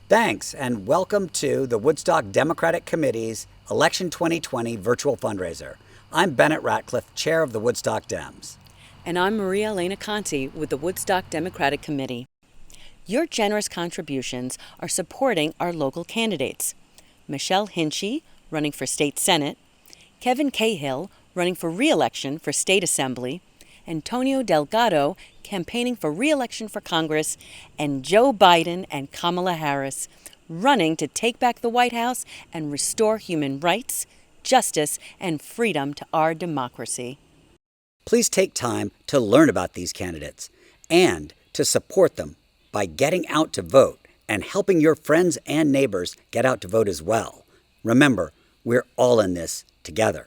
Thanks, and welcome to the Woodstock Democratic Committee's Election 2020 Virtual Fundraiser. I'm Bennett Ratcliffe, Chair of the Woodstock Dems. And I'm Maria-Elena with the Woodstock Democratic Committee. Your generous contributions are supporting our local candidates. Michelle Hinchey, running for State Senate, Kevin Cahill, running for re-election for State Assembly, Antonio Delgado, campaigning for re-election for Congress, and Joe Biden and Kamala Harris, running to take back the White House and restore human rights, justice, and freedom to our democracy. Please take time to learn about these candidates and to support them by getting out to vote and helping your friends and neighbors get out to vote as well. Remember, we're all in this together.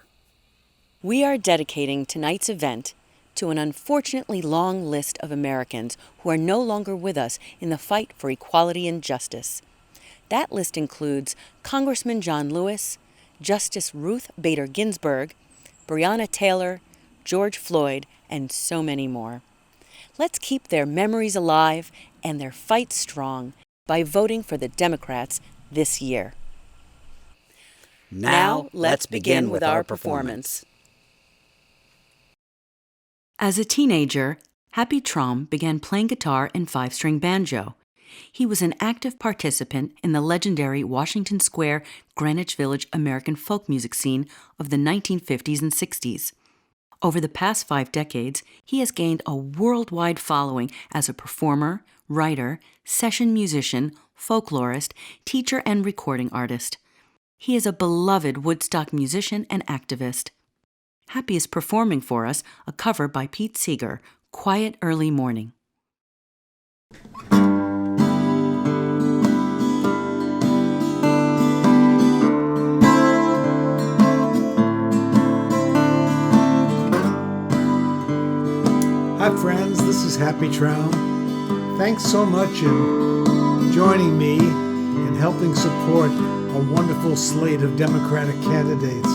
We are dedicating tonight's event to an unfortunately long list of Americans who are no longer with us in the fight for equality and justice. That list includes Congressman John Lewis, Justice Ruth Bader Ginsberg, Breonna Taylor, George Floyd, and so many more. Let's keep their memories alive and their fight strong by voting for the Democrats this year. Now, let's begin with our performance. As a teenager, Happy Traum began playing guitar and five-string banjo. He was an active participant in the legendary Washington Square, Greenwich Village American folk music scene of the 1950s and 60s. Over the past 5 decades, he has gained a worldwide following as a performer, writer, session musician, folklorist, teacher, and recording artist. He is a beloved Woodstock musician and activist. Happy is performing for us a cover by Pete Seeger, Quiet Early Morning. Hi friends, this is Happy Traum. Thanks so much in joining me in helping support a wonderful slate of Democratic candidates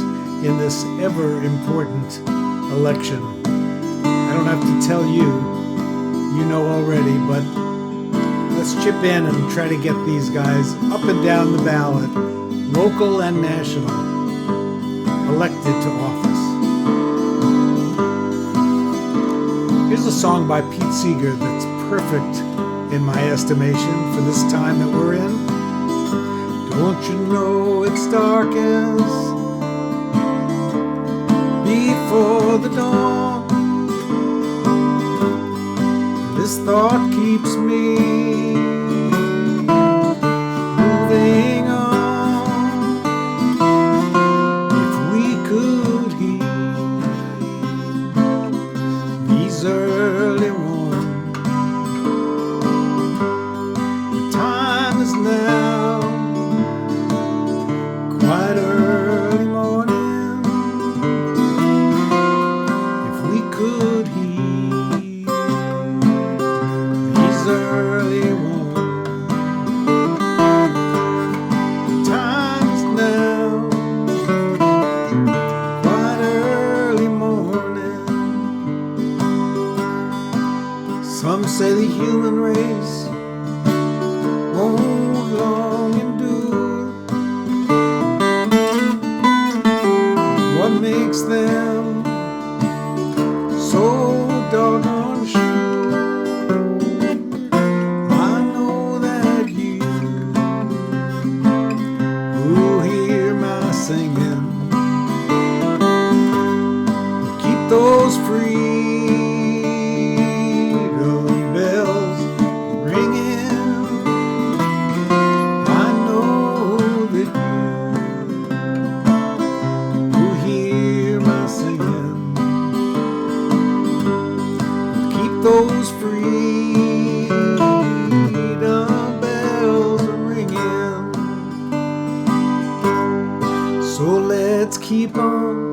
in this ever-important election. I don't have to tell you, you know already, but let's chip in and try to get these guys up and down the ballot, local and national, elected to office. Here's a song by Pete Seeger that's perfect in my estimation for this time that we're in. Don't you know it's darkest before the dawn? This thought keeps me moving on. If we could hear these early ones, the time is now, quite early morning. If we could hear these early ones, the time is now, quite early morning. Some say the human race won't long endure. What makes them so doggone sure? I know that you who hear my singing will keep those freedom bells ringing. I know that you who hear my singing will keep those freedom bells ringing. So let's keep on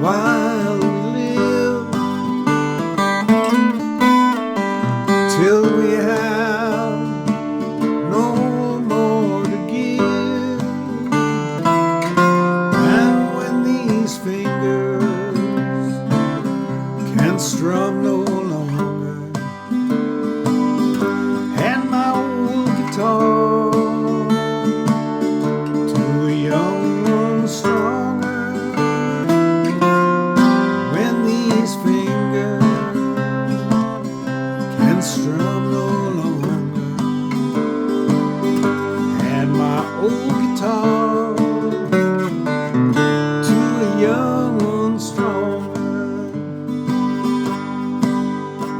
while we live, till we have no more to give. And when these fingers can strum no longer, and my strum no longer, and my old guitar to a young one stronger.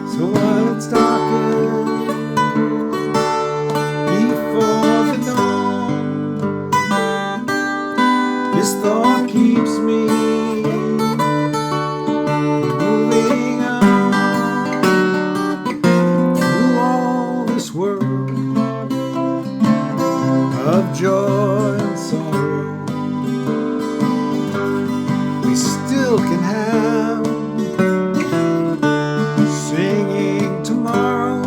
So while it's darkest before the dawn, this thought keeps me moving on through all this world of joy and sorrow. We still can have singing tomorrow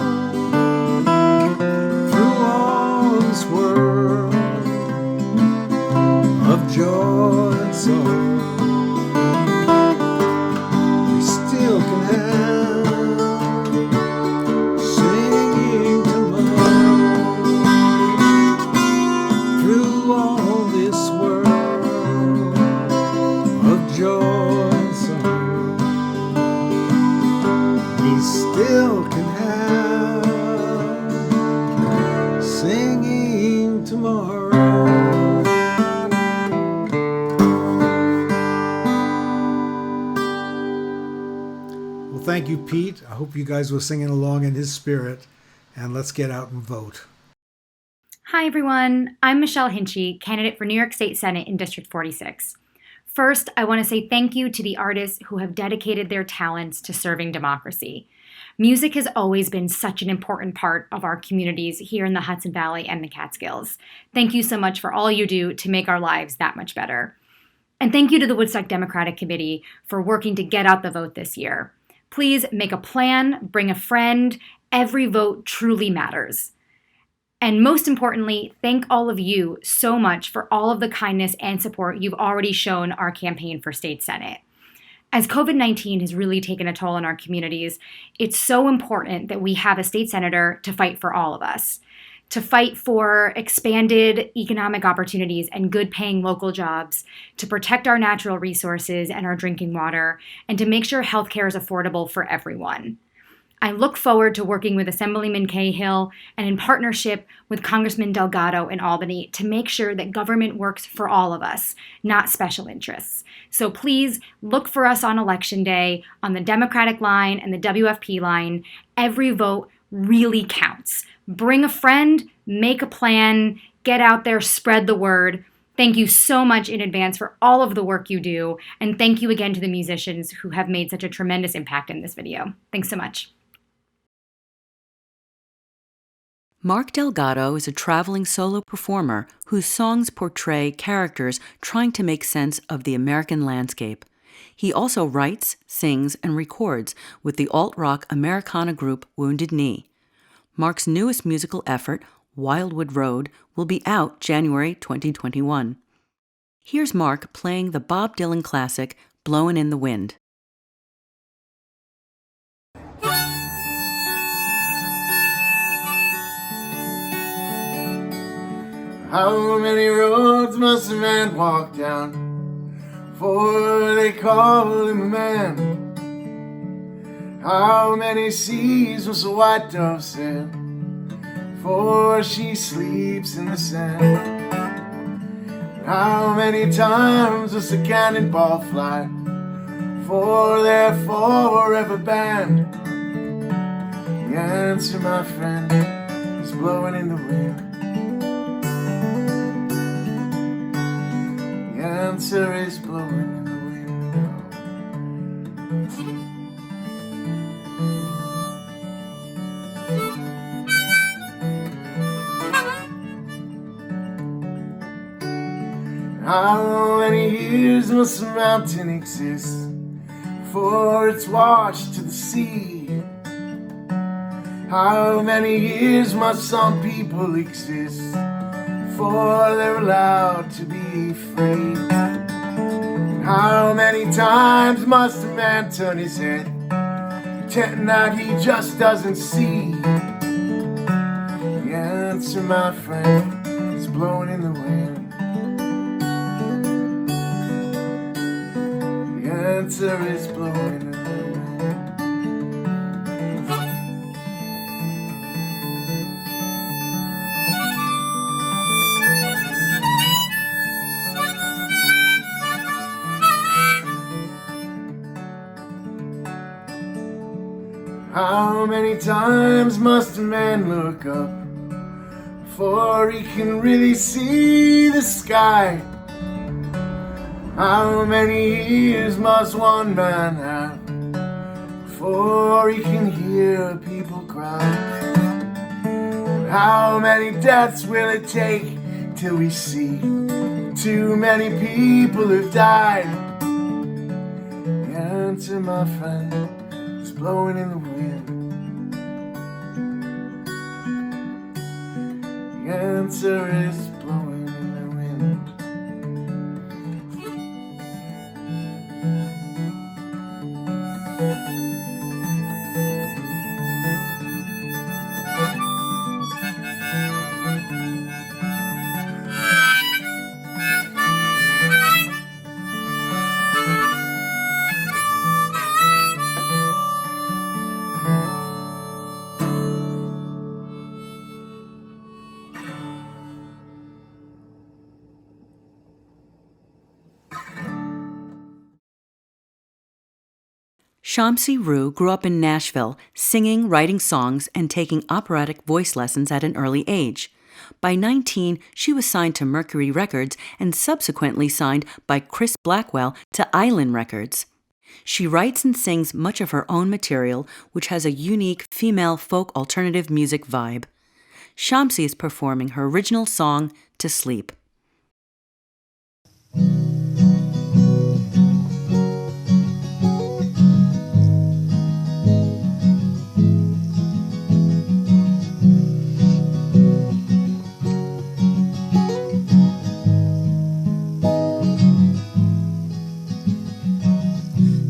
through all this world of joy and sorrow. We still can have singing tomorrow through all this world of joy and sorrow. We still can have singing tomorrow. Well, thank you, Pete. I hope you guys were singing along in his spirit. And let's get out and vote. Hi, everyone. I'm Michelle Hinchey, candidate for New York State Senate in District 46. First, I want to say thank you to the artists who have dedicated their talents to serving democracy. Music has always been such an important part of our communities here in the Hudson Valley and the Catskills. Thank you so much for all you do to make our lives that much better. And thank you to the Woodstock Democratic Committee for working to get out the vote this year. Please make a plan, bring a friend. Every vote truly matters. And most importantly, thank all of you so much for all of the kindness and support you've already shown our campaign for State Senate. As COVID-19 has really taken a toll on our communities, it's so important that we have a state senator to fight for all of us, to fight for expanded economic opportunities and good-paying local jobs, to protect our natural resources and our drinking water, and to make sure healthcare is affordable for everyone. I look forward to working with Assemblyman Cahill and in partnership with Congressman Delgado in Albany to make sure that government works for all of us, not special interests. So please look for us on Election Day on the Democratic line and the WFP line. Every vote really counts. Bring a friend, make a plan, get out there, spread the word. Thank you so much in advance for all of the work you do. And thank you again to the musicians who have made such a tremendous impact in this video. Thanks so much. Marc Delgado is a traveling solo performer whose songs portray characters trying to make sense of the American landscape. He also writes, sings, and records with the alt-rock Americana group Wounded Knee. Marc's newest musical effort, Wildwood Road, will be out January 2021. Here's Marc playing the Bob Dylan classic, Blowin' in the Wind. How many roads must a man walk down before they call him a man? How many seas must a white dove sail before she sleeps in the sand? How many times must a cannonball fly before they're forever banned? The answer, my friend, is blowing in the wind. The answer is blowing in the wind. How many years must a mountain exist before it's washed to the sea? How many years must some people exist before they're allowed to be free? How many times must a man turn his head, pretending that he just doesn't see? The answer, my friend, is blowing in the wind. The answer is blowing in the wind. How many times must a man look up before he can really see the sky? How many years must one man have before he can hear people cry? And how many deaths will it take till we see too many people have died? The answer, my friend, is blowing in the wind. The answer is blowing in the wind. Shamsi Ruhe grew up in Nashville, singing, writing songs, and taking operatic voice lessons at an early age. By 19, she was signed to Mercury Records and subsequently signed by Chris Blackwell to Island Records. She writes and sings much of her own material, which has a unique female folk alternative music vibe. Shamsi is performing her original song, To Sleep.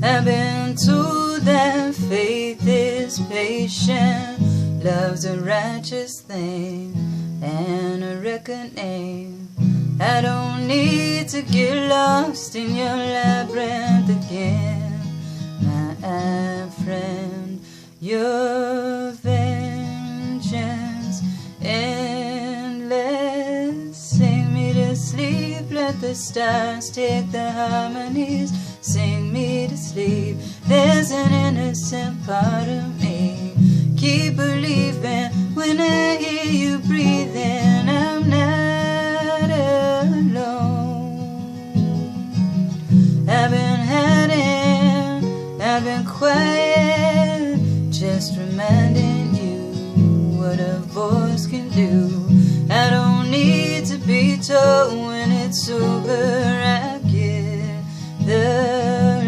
I've been told that faith is patient, love's a righteous thing, and a reckoning. I don't need to get lost in your labyrinth again, my friend. Your vengeance endless. Sing me to sleep, let the stars take the harmonies. Sing me to sleep, there's an innocent part of me. Keep believing when I hear you breathing. I'm not alone. I've been hiding, I've been quiet, just reminding you what a voice can do. I don't need to be told when it's over. I get the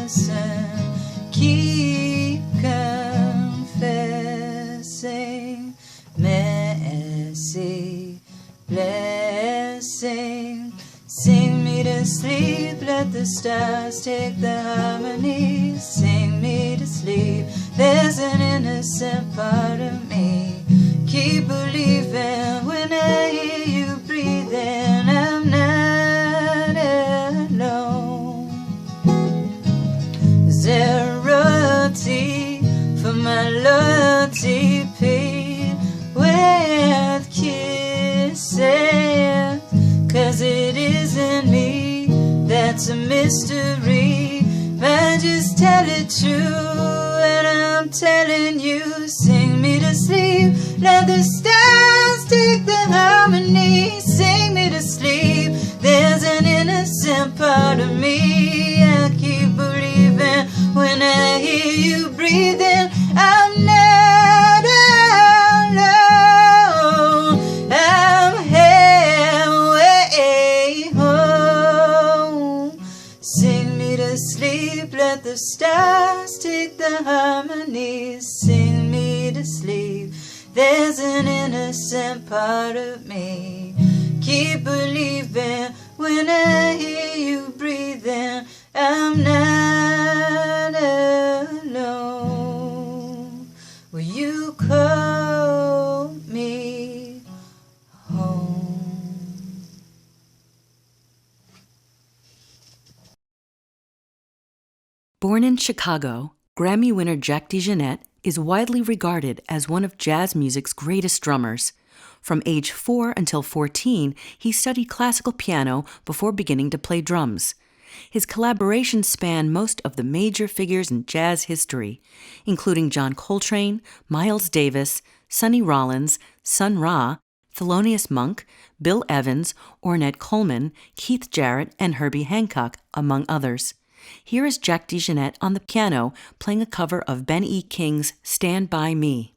lesson. Keep confessing. Mercy, blessing. Sing me to sleep, let the stars take the harmonies. Sing me to sleep, there's an innocent part of me. Keep believing when I hear you breathing. I'm not alone. Is there a royalty for my loyalty paid with kisses? 'Cause it isn't me, that's a mystery. I just tell it true, and I'm telling you. Sing me to sleep, let the stars take the harmony. Sing me to sleep, there's an innocent part of me. I keep believing when I hear you breathing. I'm not alone, I'm halfway home. Sing me to sleep, let the stars take the harmonies. Sing me to sleep, there's an innocent part of me. Keep believing when I hear you breathing. I'm not alone. Will you call me home? Born in Chicago, Grammy winner Jack DeJohnette is widely regarded as one of jazz music's greatest drummers. From age 4 until 14, he studied classical piano before beginning to play drums. His collaborations span most of the major figures in jazz history, including John Coltrane, Miles Davis, Sonny Rollins, Sun Ra, Thelonious Monk, Bill Evans, Ornette Coleman, Keith Jarrett, and Herbie Hancock, among others. Here is Jack DeJohnette on the piano playing a cover of Ben E. King's Stand By Me.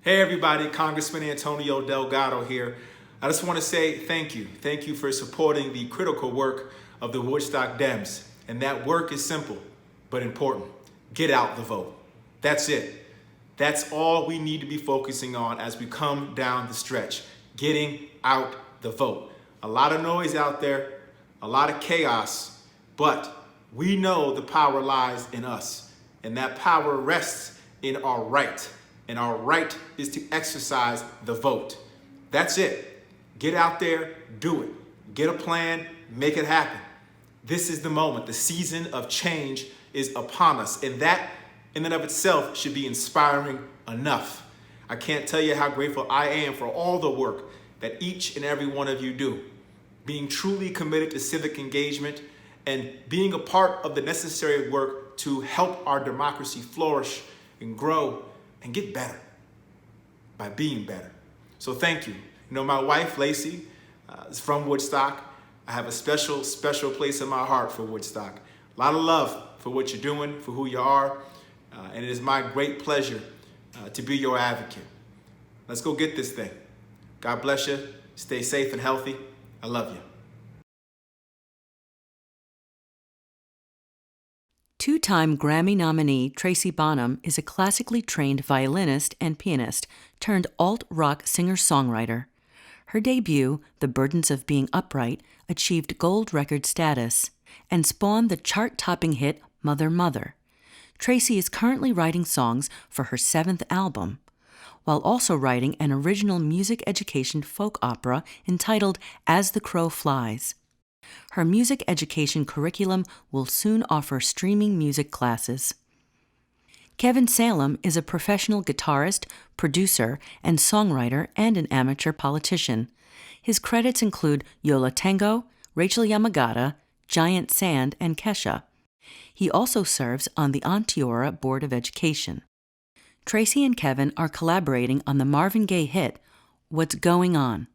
Hey everybody, Congressman Antonio Delgado here. I just want to say thank you. Thank you for supporting the critical work of the Woodstock Dems. And that work is simple, but important. Get out the vote. That's it. That's all we need to be focusing on as we come down the stretch. Getting out the vote. A lot of noise out there, a lot of chaos, but we know the power lies in us. And that power rests in our right. And our right is to exercise the vote. That's it. Get out there, do it. Get a plan, make it happen. This is the moment. The season of change is upon us. And that in and of itself should be inspiring enough. I can't tell you how grateful I am for all the work that each and every one of you do. being truly committed to civic engagement, and being a part of the necessary work to help our democracy flourish and grow and get better by being better. So thank you. You know, my wife, Lacey, is from Woodstock. I have a special, special place in my heart for Woodstock. A lot of love for what you're doing, for who you are, and it is my great pleasure to be your advocate. Let's go get this thing. God bless you. Stay safe and healthy. I love you. Two-time Grammy nominee Tracy Bonham is a classically trained violinist and pianist turned alt-rock singer-songwriter. Her debut, The Burdens of Being Upright, achieved gold record status and spawned the chart-topping hit Mother, Mother. Tracy is currently writing songs for her 7th album, while also writing an original music education folk opera entitled As the Crow Flies. Her music education curriculum will soon offer streaming music classes. Kevin Salem is a professional guitarist, producer, and songwriter and an amateur politician. His credits include Yola Tango, Rachel Yamagata, Giant Sand, and Kesha. He also serves on the Onteora Board of Education. Tracy and Kevin are collaborating on the Marvin Gaye hit, What's Going On?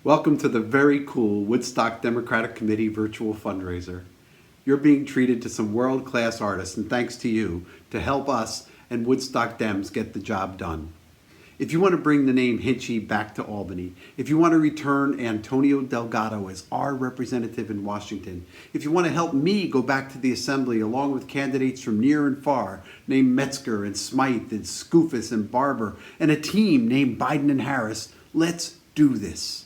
Welcome to the very cool Woodstock Democratic Committee Virtual Fundraiser. You're being treated to some world-class artists, and thanks to you to help us and Woodstock Dems get the job done. If you want to bring the name Hinchey back to Albany, if you want to return Antonio Delgado as our representative in Washington, if you want to help me go back to the Assembly along with candidates from near and far named Metzger and Smythe and Skoufis and Barber and a team named Biden and Harris, let's do this.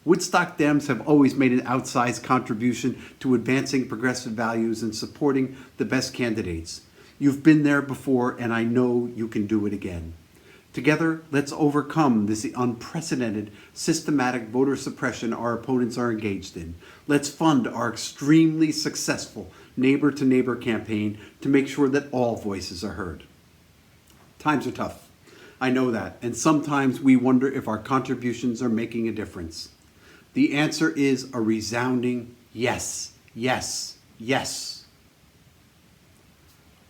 Woodstock Dems have always made an outsized contribution to advancing progressive values and supporting the best candidates. You've been there before, and I know you can do it again. Together, let's overcome this unprecedented, systematic voter suppression our opponents are engaged in. Let's fund our extremely successful neighbor-to-neighbor campaign to make sure that all voices are heard. Times are tough. I know that, and sometimes we wonder if our contributions are making a difference. The answer is a resounding yes, yes, yes.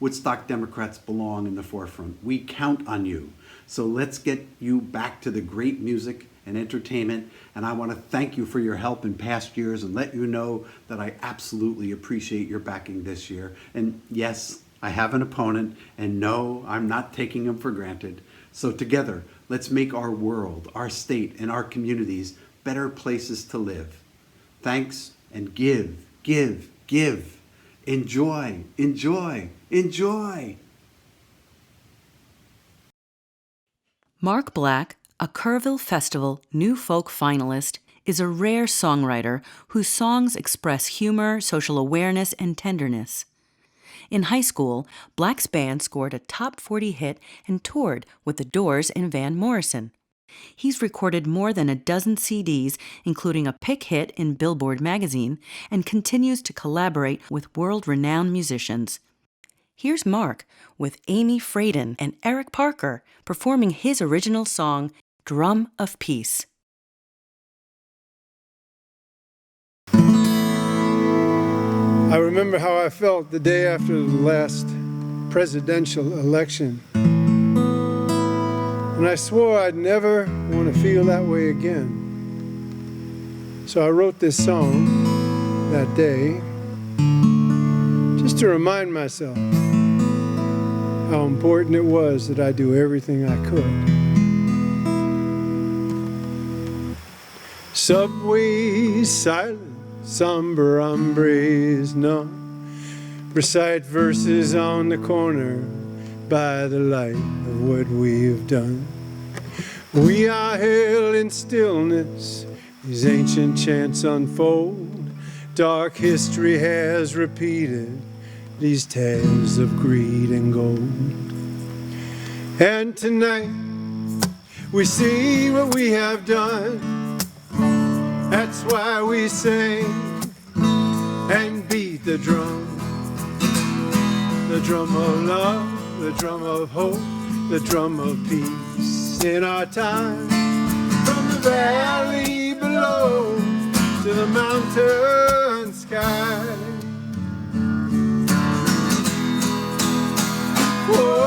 Woodstock Democrats belong in the forefront. We count on you. So let's get you back to the great music and entertainment. And I want to thank you for your help in past years and let you know that I absolutely appreciate your backing this year. And yes, I have an opponent, and no, I'm not taking him for granted. So together, let's make our world, our state, and our communities better places to live. Thanks, and give, give, give. Enjoy, enjoy, enjoy. Mark Black, a Kerrville Festival New Folk finalist, is a rare songwriter whose songs express humor, social awareness, and tenderness. In high school, Black's band scored a top 40 hit and toured with The Doors and Van Morrison. He's recorded more than a dozen CDs, including a pick hit in Billboard magazine, and continues to collaborate with world-renowned musicians. Here's Mark with Amy Fraden and Eric Parker performing his original song, Drum of Peace. I remember how I felt the day after the last presidential election. And I swore I'd never want to feel that way again. So I wrote this song that day just to remind myself how important it was that I do everything I could. Subways silent, somber hombres numb, recite verses on the corner by the light of what we've done. We are held in stillness, these ancient chants unfold. Dark history has repeated these tales of greed and gold. And tonight we see what we have done. That's why we sing and beat the drum of love, the drum of hope, the drum of peace in our time. From the valley below to the mountain sky. Whoa.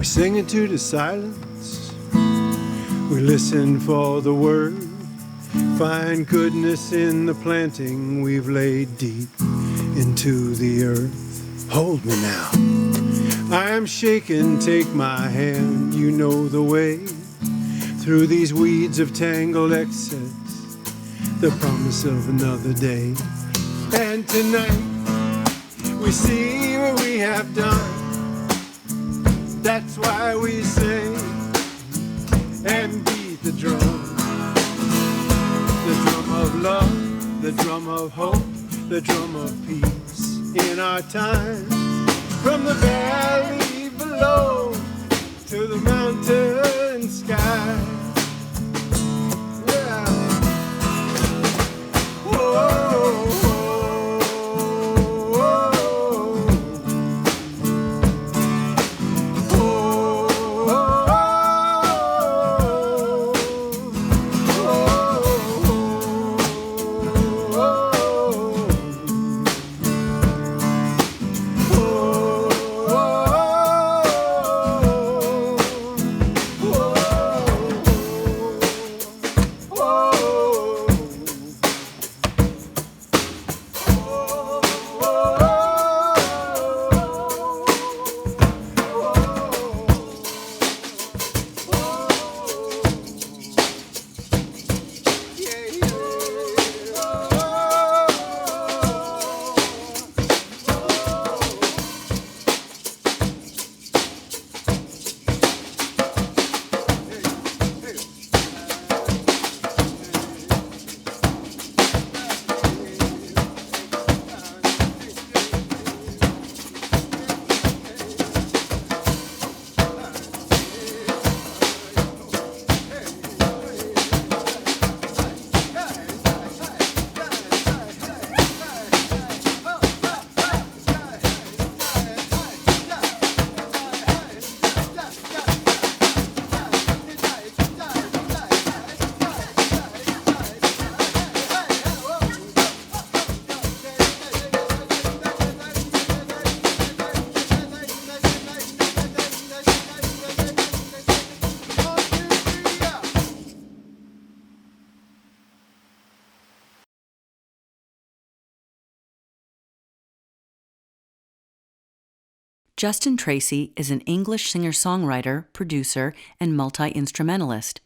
Sing into the silence, we listen for the word, find goodness in the planting we've laid deep into the earth. Hold me now, I am shaken, take my hand, you know the way, through these weeds of tangled excess, the promise of another day. And tonight, we see what we have done. That's why we sing and beat the drum of love, the drum of hope, the drum of peace in our time. From the valley below to the mountain sky. Yeah. Whoa, whoa, whoa. Justin Tracy is an English singer-songwriter, producer, and multi-instrumentalist.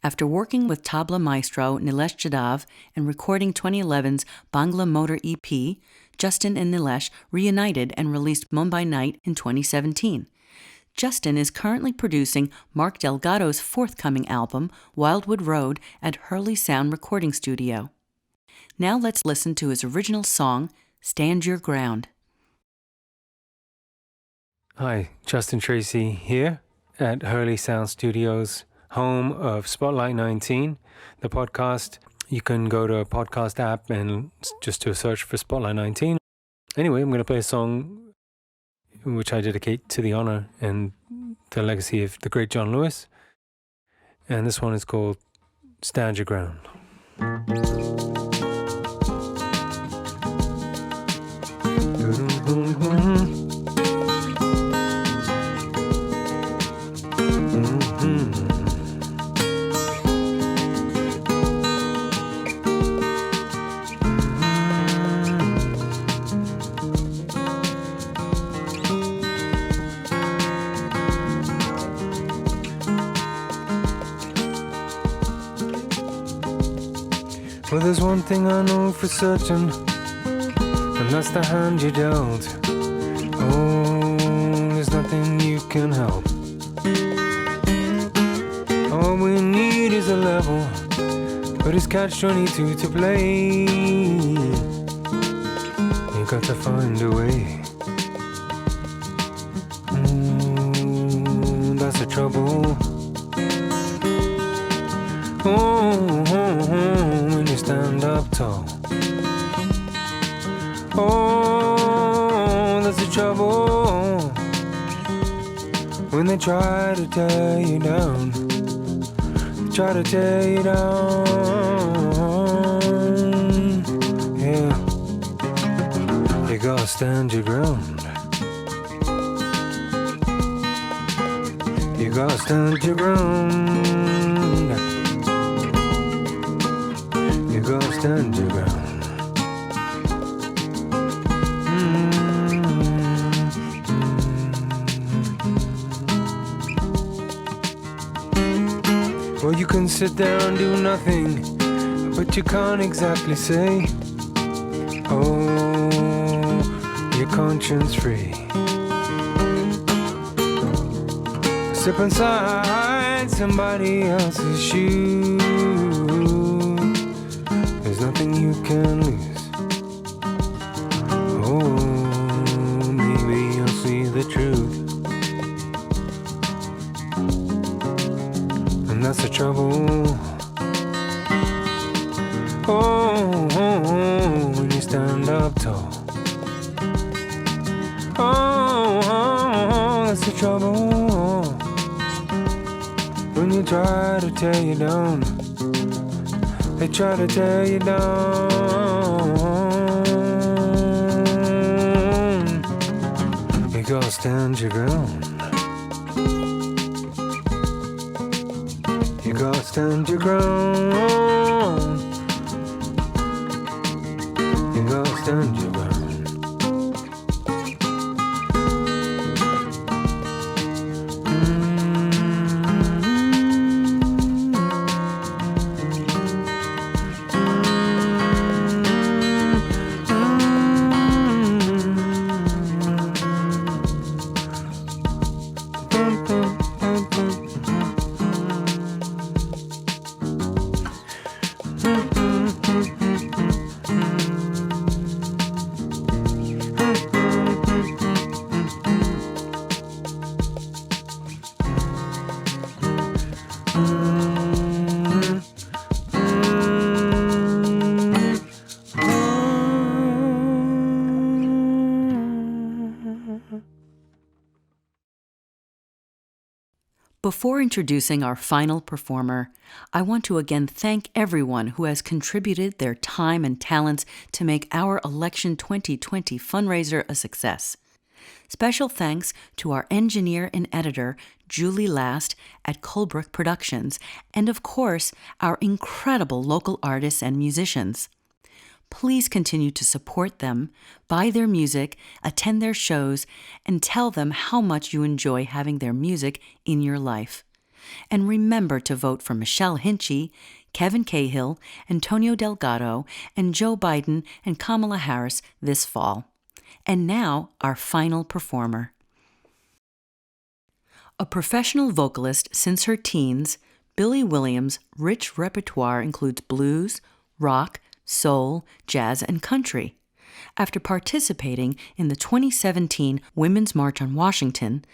After working with tabla maestro Nilesh Jadhav and recording 2011's Bangla Motor EP, Justin and Nilesh reunited and released Mumbai Night in 2017. Justin is currently producing Marc Delgado's forthcoming album, Wildwood Road, at Hurley Sound Recording Studio. Now let's listen to his original song, Stand Your Ground. Hi, Justin Tracy here at Hurley Sound Studios, home of Spotlight 19, the podcast. You can go to a podcast app and just do a search for Spotlight 19. Anyway, I'm going to play a song which I dedicate to the honor and the legacy of the great John Lewis. And this one is called Stand Your Ground. Well, there's one thing I know for certain, and that's the hand you dealt. Oh, there's nothing you can help. All we need is a level, but it's catch-22 to play. You got to find a way. That's the trouble. When you stand up tall. Oh, that's the trouble. When they try to tear you down, they try to tear you down. Yeah, you gotta stand your ground. You gotta stand your ground. You gotta stand your ground. Well, you can sit there and do nothing, but you can't exactly say, oh, your conscience free. Step inside somebody else's shoes. There's nothing you can lose. Oh, maybe you'll see the truth. And that's the trouble. Oh, when you stand up tall. Oh, that's the trouble. When you try to tear you down, they try to tear you down. You gotta stand your ground. You gotta stand your ground. You gotta stand your ground. Before introducing our final performer, I want to again thank everyone who has contributed their time and talents to make our Election 2020 fundraiser a success. Special thanks to our engineer and editor, Julie Last at Colebrook Productions, and of course, our incredible local artists and musicians. Please continue to support them, buy their music, attend their shows, and tell them how much you enjoy having their music in your life. And remember to vote for Michelle Hinchey, Kevin Cahill, Antonio Delgado, and Joe Biden and Kamala Harris this fall. And now, our final performer. A professional vocalist since her teens, Billie Williams' rich repertoire includes blues, rock, soul, jazz, and country. After participating in the 2017 Women's March on Washington,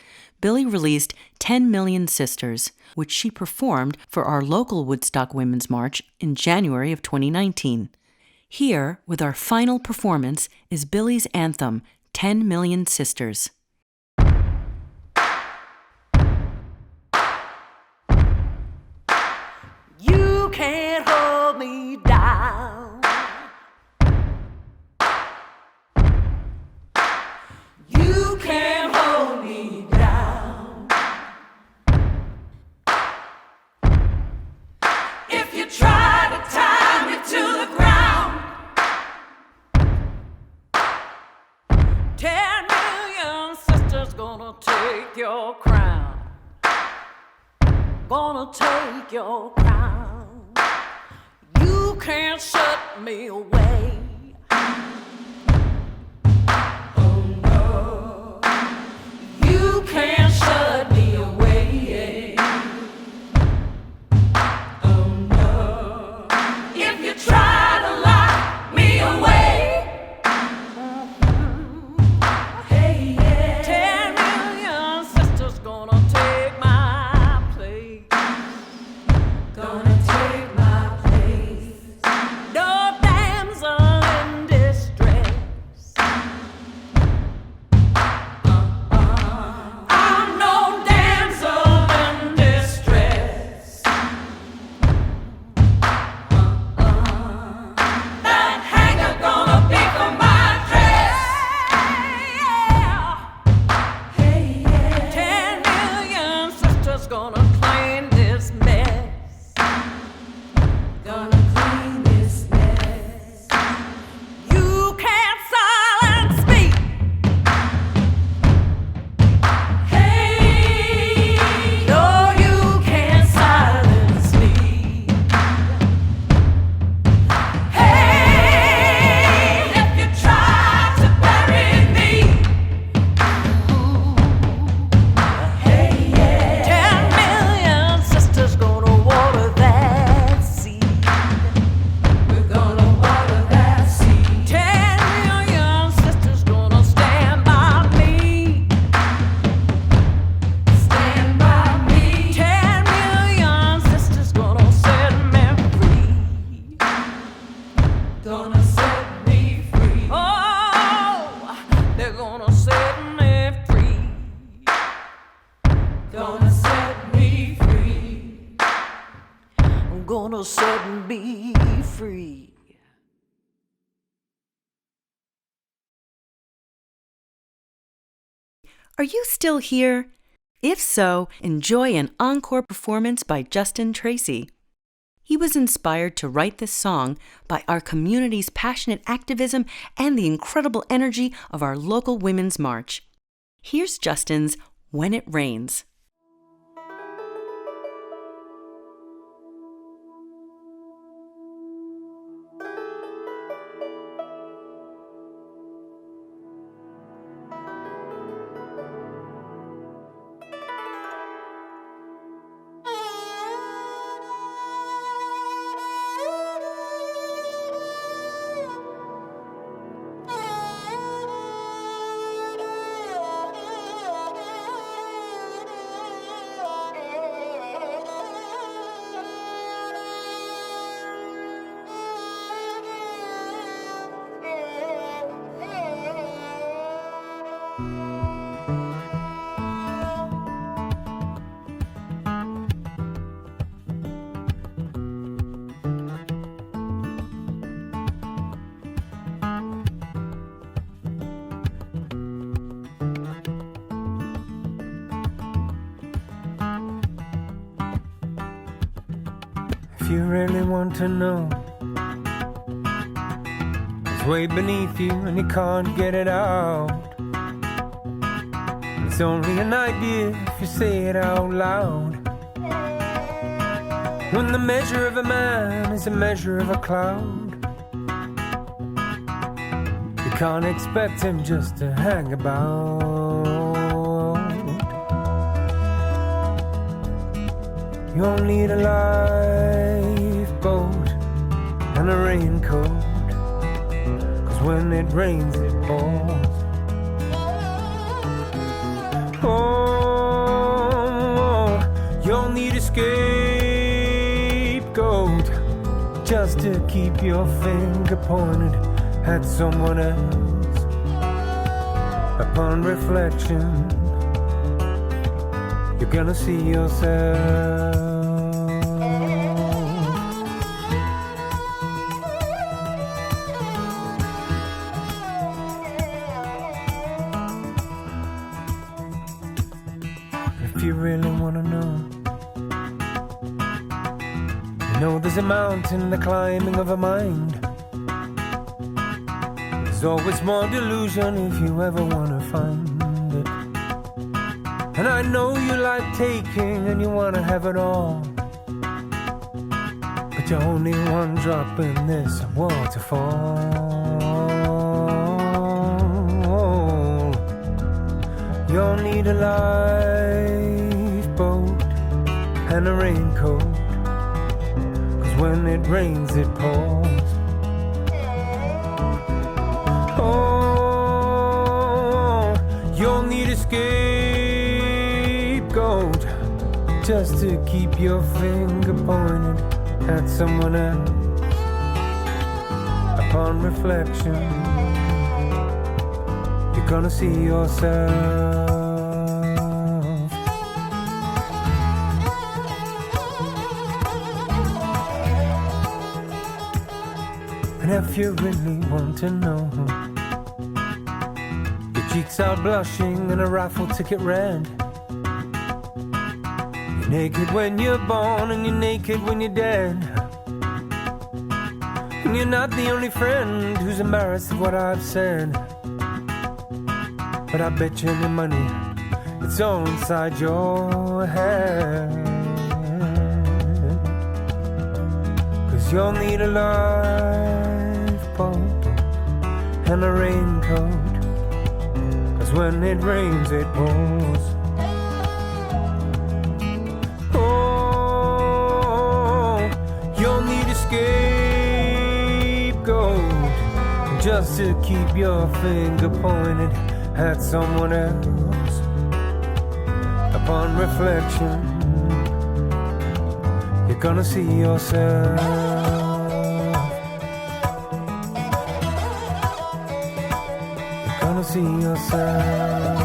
Billie released 10 Million Sisters, which she performed for our local Woodstock Women's March in January of 2019. Here, with our final performance, is Billie's anthem, 10 Million Sisters. You can't hold me down. You can't hold me down. If you try to tie me to the ground, 10 million sisters gonna take your crown. Gonna take your crown. You can't shut me away. Oh no, you can't shut me away. Oh no, if you try to lock me away. Hey, yeah. 10 million sisters gonna take my place. Gonna take my place. No damsel in distress. I'm no damsel in distress. That hanger gonna be for my dress. Hey, yeah. 10 million sisters gonna clean this mess. Gonna clean this mess. You can't silence me. Hey, no, you can't silence me. Hey, if you try to bury me. Hey, yeah. 10 million sisters gonna water that seed. We're gonna water that seed. 10 million sisters gonna stand by me. Stand by me. 10 million sisters gonna set me free. Gonna set me free. Oh, they're gonna set me free. Gonna set me free. I'm gonna set me free. Are you still here? If so, enjoy an encore performance by Justin Tracy. He was inspired to write this song by our community's passionate activism and the incredible energy of our local Women's March. Here's Justin's When It Rains. If you really want to know It's way beneath you and you can't get it out. It's only an idea if you say it out loud. When the measure of a man is a measure of a cloud, you can't expect him just to hang about. You'll need a lifeboat and a raincoat, 'cause when it rains it pours. Oh, you'll need a scapegoat just to keep your finger pointed at someone else. Upon reflection, you're gonna see yourself. If you really wanna know, you know there's a mountain, the climbing of a mind. There's always more delusion if you ever wanna find it. And I know you like taking and you wanna have it all, but you're only one drop in this waterfall. You'll need a lifeboat and a raincoat, 'cause when it rains it pours. Oh, you'll need a scapegoat just to keep your finger pointed at someone else. Upon reflection, you're gonna see yourself. And if you really want to know, your cheeks are blushing and a raffle ticket red. You're naked when you're born and you're naked when you're dead. And you're not the only friend who's embarrassed of what I've said. But I bet you any money it's all inside your head. 'Cause you'll need a lifeboat and a raincoat, 'cause when it rains it pours. Oh, you'll need a scapegoat just to keep your finger pointed at someone else. Upon reflection, you're gonna see yourself. You're gonna see yourself.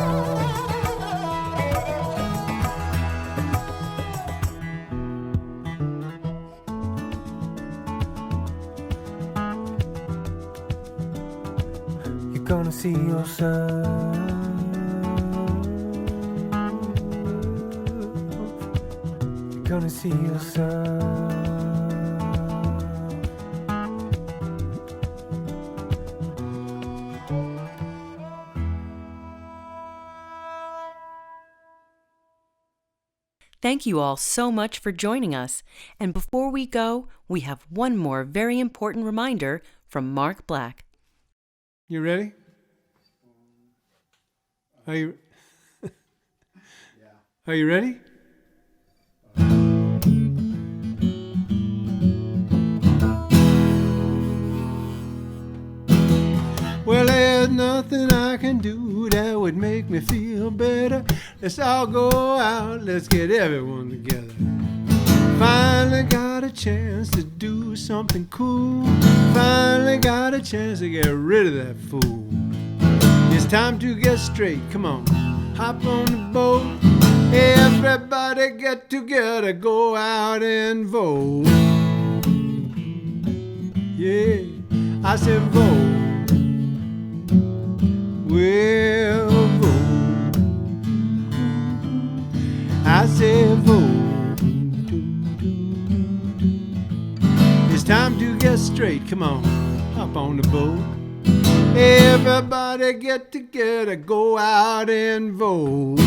You're gonna see yourself. Gonna see yourself. Thank you all so much for joining us. And before we go, we have one more very important reminder from Mark Black. You ready? Are you? Are you ready? Well, there's nothing I can do that would make me feel better. Let's all go out, let's get everyone together. Finally got a chance to do something cool. Finally got a chance to get rid of that fool. It's time to get straight, come on, hop on the boat. Everybody get together, go out and vote. Yeah, I said vote. Well, vote. I said vote. It's time to get straight. Come on, hop on the boat. Everybody get together, go out and vote.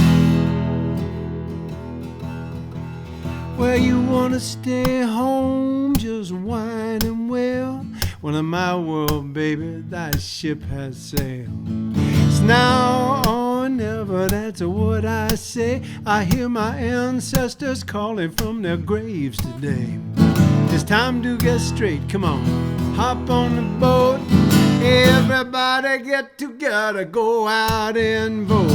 Well, you wanna stay home, just whine and wail. Well, in my world, baby, that ship has sailed. It's now or never, that's what I say. I hear my ancestors calling from their graves today. It's time to get straight, come on, hop on the boat. Everybody get together, go out and vote.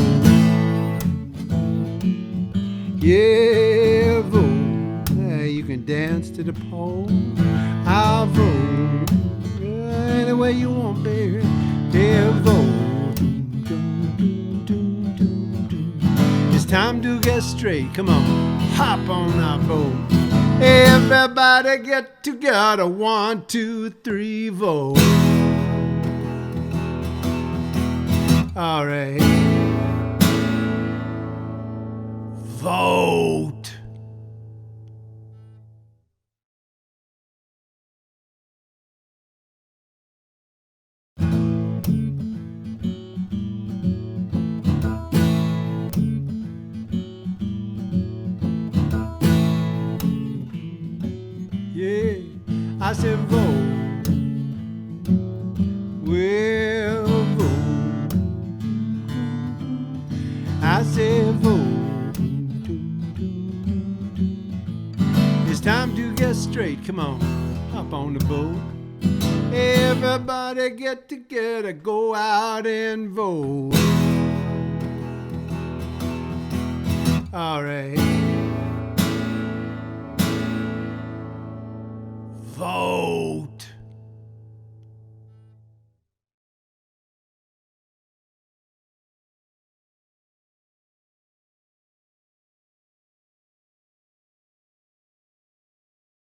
Yeah, vote. You can dance to the pole. I'll vote any way you want, baby. Yeah, vote. It's time to get straight. Come on, hop on our boat. Everybody get together. 1, 2, 3, vote. All right. Vote. Yeah, I said vote. Well, vote. I said vote. It's time to get straight. Come on, hop on the boat. Everybody get together, go out and vote. All right.